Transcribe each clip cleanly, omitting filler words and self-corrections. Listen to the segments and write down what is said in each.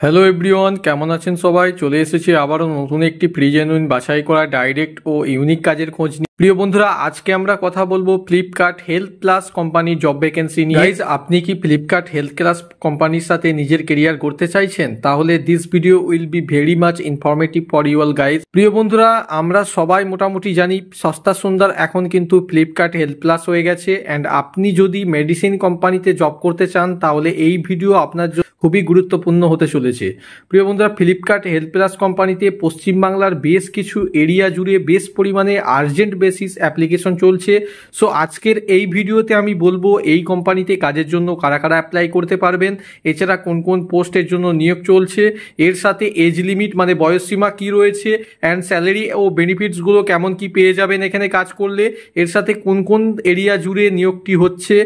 Hello everyone, কেমন আছেন সবাই? চলে এসেছি আবারও নতুন একটি ফ্রি জেনুইন বাছাই করা ডাইরেক্ট ও ইউনিক কাজের খোঁজ নিয়ে। প্রিয় বন্ধুরা, আজকে আমরা কথা বলবো ফ্লিপকার্ট হেলথ প্লাস কোম্পানির জব ভ্যাকেন্সি নিয়ে। গাইজ, আপনি কি ফ্লিপকার্ট হেলথ প্লাস কোম্পানির সাথে নিজের কেরিয়ার গড়তে চাইছেন? তাহলে this video will be very much informative for you all guys. প্রিয় বন্ধুরা, আমরা সবাই মোটামুটি জানি সস্তা সুন্দর এখন কিন্তু ফ্লিপকার্ট হেলথ প্লাস হয়ে গেছে। অ্যান্ড আপনি যদি মেডিসিন কোম্পানিতে জব করতে চান তাহলে এই ভিডিও আপনার খুবই গুরুত্বপূর্ণ হতে চলেছে। প্রিয় বন্ধুরা, ফ্লিপকার্ট হেলথ প্লাস কোম্পানিতে পশ্চিমবাংলার বেশ কিছু এরিয়া জুড়ে বেশ পরিমাণে আর্জেন্ট বেসিস অ্যাপ্লিকেশন চলছে। সো আজকের এই ভিডিওতে আমি বলবো এই কোম্পানিতে কাজের জন্য কারা কারা অ্যাপ্লাই করতে পারবেন, এছাড়া কোন কোন পোস্টের জন্য নিয়োগ চলছে, এর সাথে এজ লিমিট মানে বয়সসীমা কি রয়েছে, অ্যান্ড স্যালারি ও বেনিফিটসগুলো কেমন কি পেয়ে যাবেন এখানে কাজ করলে, এর সাথে কোন কোন এরিয়া জুড়ে নিয়োগটি হচ্ছে।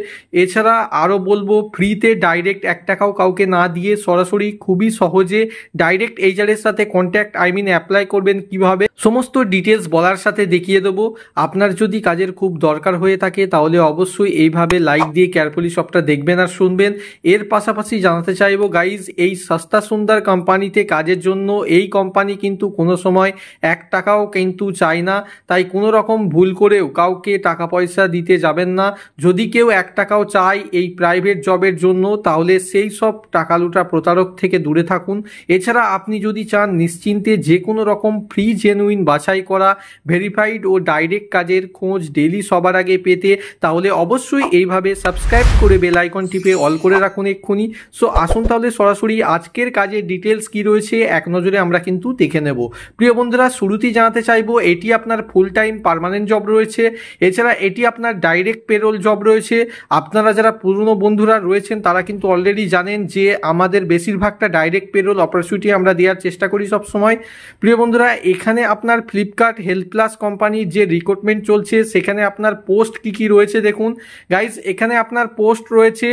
এছাড়া আরও বলবো ফ্রিতে ডাইরেক্ট 1 টাকাও কাউকে না দিয়ে সরাসরি খুবই সহজে ডাইরেক্ট এইচআরের সাথে কন্ট্যাক্ট অ্যাপ্লাই করবেন কিভাবে, সমস্ত ডিটেলস বলার সাথে দেখিয়ে দেবো। আপনার যদি কাজের খুব দরকার হয়ে থাকে তাহলে অবশ্যই এইভাবে লাইক দিয়ে কেয়ারফুলি সবটা দেখবেন আর শুনবেন। এর পাশাপাশি জানাতে চাইবো গাইজ, এই সস্তা সুন্দর কোম্পানিতে কাজের জন্য এই কোম্পানি কিন্তু কোনো সময় 1 টাকাও কিন্তু চায় না। তাই কোনো রকম ভুল করেও কাউকে টাকা পয়সা দিতে যাবেন না। যদি কেউ 1 টাকাও চায় এই প্রাইভেট জবের জন্য তাহলে সেই সব টাকা লুটা প্রতারক থেকে দূরে থাকুন। এছাড়া আপনি যদি চান নিশ্চিন্তে যে কোনো রকম ফ্রি জেনুইন বাছাই করা ভেরিফাইড ও ডাইরেক্ট কাজের খোঁজ ডেইলি সবার আগে পেতে তাহলে অবশ্যই এইভাবে সাবস্ক্রাইব করে বেল আইকন টিপে অল করে রাখুন এক্ষুনি। সো আসুন তাহলে সরাসরি আজকের কাজের ডিটেলস কি রয়েছে এক নজরে আমরা কিন্তু দেখে নেব। প্রিয় বন্ধুরা, শুরুতেই জানাতে চাইবো এটি আপনার ফুল টাইম পার্মানেন্ট জব রয়েছে। এছাড়া এটি আপনার ডাইরেক্ট পেরোল জব রয়েছে। আপনারা যারা পুরনো বন্ধুরা রয়েছেন তারা কিন্তু অলরেডি জানেন যে আমাদের বেশিরভাগটা ডাইরেক্ট পেরোল অপরচুনিটি আমরা দেওয়ার চেষ্টা করি সব সময়। প্রিয় বন্ধুরা, এখানে আপনার ফ্লিপকার্ট হেলথ প্লাস কোম্পানির যে রিক্রুটমেন্ট চলছে সেখানে আপনার পোস্ট কি রয়েছে দেখুন গাইজ। এখানে আপনার পোস্ট রয়েছে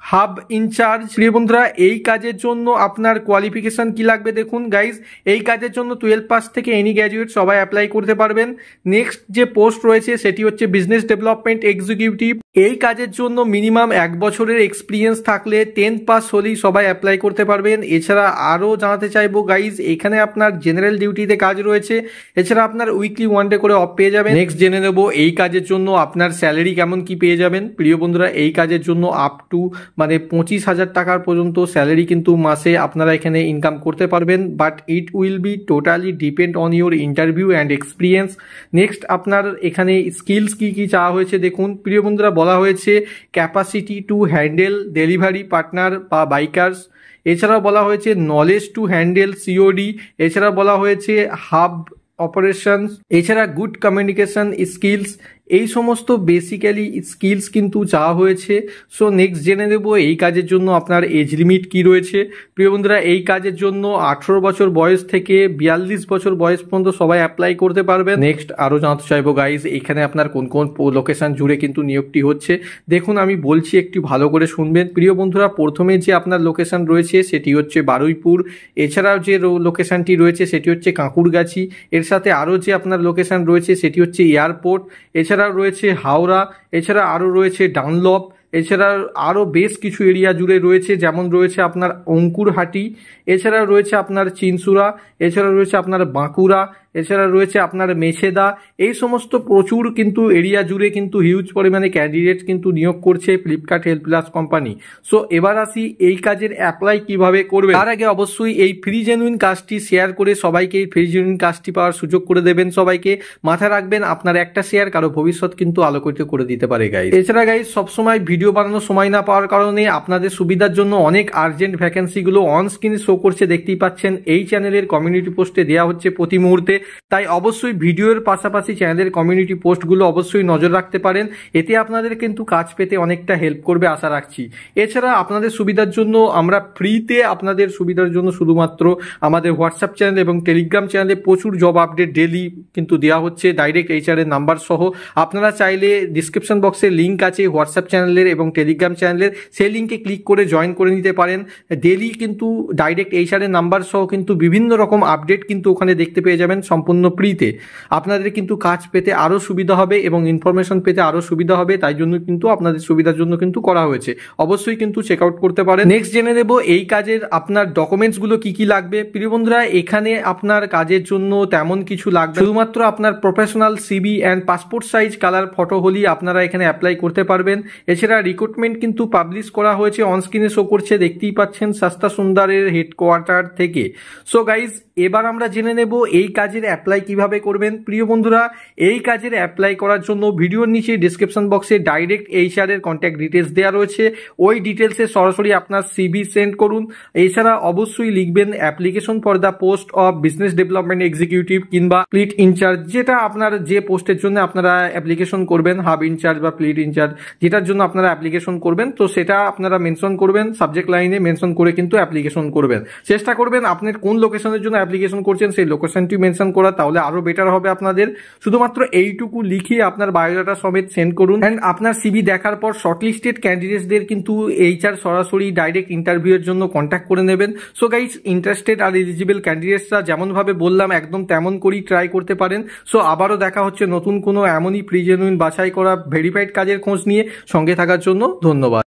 হাব ইনচার্জ। প্রিয় বন্ধুরা, এই কাজের জন্য আপনার কোয়ালিফিকেশন কি লাগবে দেখুন গাইজ। এই কাজের জন্য 12 পাস থেকে এনি গ্র্যাজুয়েট সবাই অ্যাপ্লাই করতে পারবেন। নেক্সট যে পোস্ট রয়েছে সেটি হচ্ছে বিজনেস ডেভেলপমেন্ট এক্সিকিউটিভ। এই কাজের জন্য মিনিমাম 1 বছরের এক্সপিরিয়েন্স থাকলে 10 পাস হলেই সবাই অ্যাপ্লাই করতে পারবেন। এছাড়া আরও জানাতে চাইবো গাইজ, এখানে আপনার জেনারেল ডিউটিতে কাজ রয়েছে। এছাড়া আপনার উইকলি 1 ডে করে অফ পেয়ে যাবেন। নেক্সট জেনে নেব এই কাজের জন্য আপনার স্যালারি কেমন কি পেয়ে যাবেন। প্রিয় বন্ধুরা, এই কাজের জন্য আপ টু 25,000 টাকার পর্যন্ত স্যালারি কিন্তু মাসে আপনারা এখানে ইনকাম করতে পারবেন। But it will be totally depend on your interview and experience. Next আপনার এখানে স্কিলস কি চাওয়া হয়েছে দেখুন। প্রিয় বন্ধুরা, বলা হয়েছে capacity to handle delivery partner বা বাইকার্স। এছাড়াও বলা হয়েছে নলেজ টু হ্যান্ডেল সিওডি। এছাড়া বলা হয়েছে হাব অপারেশনস। এছাড়া গুড কমিউনিকেশন স্কিলস। এই সমস্ত বেসিক্যালি স্কিলস কিন্তু চাওয়া হয়েছে। সো নেক্সট জেনে দেবো এই কাজের জন্য আপনার এজ লিমিট কি রয়েছে। প্রিয় বন্ধুরা, এই কাজের জন্য 18 বছর বয়স থেকে 42 বছর বয়স পর্যন্ত সবাই অ্যাপ্লাই করতে পারবেন। নেক্সট আরও জানতে চাইবো গাইজ, এখানে আপনার কোন কোন লোকেশন জুড়ে কিন্তু নিয়োগটি হচ্ছে দেখুন। আমি বলছি একটু ভালো করে শুনবেন। প্রিয় বন্ধুরা, প্রথমে যে আপনার লোকেশন রয়েছে সেটি হচ্ছে বারুইপুর। এছাড়াও যে লোকেশনটি রয়েছে সেটি হচ্ছে কাঁকুরগাছি। এর সাথে আরও যে আপনার লোকেশন রয়েছে সেটি হচ্ছে এয়ারপোর্ট। এছাড়া রয়েছে হাওড়া। এছাড়া আরও রয়েছে ডানলপ। এছাড়া আরও বেশ কিছু এরিয়া জুড়ে রয়েছে, যেমন রয়েছে আপনার অঙ্কুরহাটি। এছাড়া রয়েছে আপনার চিনসুরা। এছাড়া রয়েছে আপনার বাঁকুড়া। এছাড়া রয়েছে আপনার মেছেদা। এই সমস্ত প্রচুর কিন্তু এরিয়া জুড়ে কিন্তু হিউজ পরিমাণে ক্যান্ডিডেট কিন্তু নিয়োগ করছে Flipkart health plus company. So এবার আসি এই কাজের অ্যাপ্লাই কিভাবে করবে। তার আগে অবশ্যই এই ফ্রি জেনুইন কাজটি শেয়ার করে সবাইকে এই ফ্রি জেনুইন কাজটি পাওয়ার সুযোগ করে দেবেন সবাইকে। মাথায় রাখবেন আপনার একটা শেয়ার কারো ভবিষ্যৎ কিন্তু আলোকিত করে দিতে পারে গাইজ। এছাড়া গাইজ, সবসময় ভিডিও বানানোর সময় না পাওয়ার কারণে আপনাদের সুবিধার জন্য অনেক আর্জেন্ট ভ্যাকেন্সিগুলো অন স্ক্রিনে শো করছে, দেখতেই পাচ্ছেন। এই চ্যানেলের কমিউনিটি পোস্টে দেওয়া হচ্ছে প্রতি মুহূর্তে। তাই অবশ্যই ভিডিওর পাশাপাশি চ্যানেলের কমিউনিটি পোস্টগুলো অবশ্যই নজর রাখতে পারেন। এতে আপনাদের কিন্তু কাজ পেতে অনেকটা হেল্প করবে আশা রাখছি। এছাড়া আপনাদের সুবিধার জন্য আমরা ফ্রিতে আপনাদের সুবিধার জন্য শুধুমাত্র আমাদের হোয়াটসঅ্যাপ চ্যানেল এবং টেলিগ্রাম চ্যানেলে প্রচুর জব আপডেট ডেলি কিন্তু দেওয়া হচ্ছে ডাইরেক্ট এইচআরের নাম্বার সহ। আপনারা চাইলে ডিসক্রিপশন বক্সে লিঙ্ক আছে হোয়াটসঅ্যাপ চ্যানেলের এবং টেলিগ্রাম চ্যানেলের, সেই লিঙ্কে ক্লিক করে জয়েন করে নিতে পারেন। ডেলি কিন্তু ডাইরেক্ট এইচআরের নাম্বার সহ কিন্তু বিভিন্ন রকম আপডেট কিন্তু ওখানে দেখতে পেয়ে যাবেন। সম্পূর্ণ ফ্রিতে। আপনাদের কিন্তু কাজ পেতে আরও সুবিধা হবে এবং ইনফরমেশন পেতে আরও সুবিধা হবে, তাই জন্য কিন্তু আপনাদের সুবিধার জন্য কিন্তু করা হয়েছে। অবশ্যই কিন্তু চেক আউট করতে পারেন। নেক্সট জেনে নেব এই কাজের আপনার ডকুমেন্টসগুলো কি কি লাগবে। প্রিয় বন্ধুরা, এখানে আপনার কাজের জন্য তেমন কিছু লাগবে, শুধুমাত্র আপনার professional CV and passport size colour photo হলেই আপনারা এখানে অ্যাপ্লাই করতে পারবেন। এছাড়া রিক্রুটমেন্ট কিন্তু পাবলিশ করা হয়েছে, অন স্ক্রিনে শো করছে, দেখতেই পাচ্ছেন, সস্তা সুন্দরের হেডকোয়ার্টার থেকে। সো গাইজ, এবার আমরা জেনে নেব এই কাজের অ্যাপ্লাই কিভাবে করবেন। প্রিয় বন্ধুরা, এই কাজের অ্যাপ্লাই করার জন্য ভিডিওর নিচে ডিসক্রিপশন বক্সে ডাইরেক্ট এইচআর এর কন্ট্যাক্ট ডিটেলস দেওয়া রয়েছে, ওই ডিটেলসে সরাসরি আপনার সিভি সেন্ড করুন। এছাড়া অবশ্যই লিখবেন application for the post of business development executive কিংবা ফ্লিট ইনচার্জ, যেটা আপনার যে পোস্টের জন্য আপনারা অ্যাপ্লিকেশন করবেন, হাব ইনচার্জ বা ফ্লিট ইনচার্জ, যেটার জন্য আপনারা অ্যাপ্লিকেশন করবেন, তো সেটা আপনারা মেনশন করবেন, সাবজেক্ট লাইনে মেনশন করে কিন্তু অ্যাপ্লিকেশন করবেন। চেষ্টা করবেন আপনার কোন লোকেশনের জন্য অ্যাপ্লিকেশন করছেন সেই লোকেশনটি মেনশন করা, তাহলে আরো বেটার হবে আপনাদের। শুধুমাত্র এইটুকু লিখে আপনার বায়োডাটা সমেত সেন্ড করুন। অ্যান্ড আপনার সিভি দেখার পর শর্টলিস্টেড ক্যান্ডিডেটসদের কিন্তু এইচআর সরাসরি ডাইরেক্ট ইন্টারভিউ এর জন্য কন্ট্যাক্ট করে নেবেন। সো গাইস, ইন্টারেস্টেড আর এলিজিবল ক্যান্ডিডেটসরা যেমন ভাবে বললাম একদম তেমন করেই ট্রাই করতে পারেন। সো আবারও দেখা হচ্ছে নতুন কোনো এমনই প্রি জেনুইন বাছাই করা ভেরিফাইড কাজের খোঁজ নিয়ে। সঙ্গে থাকার জন্য ধন্যবাদ।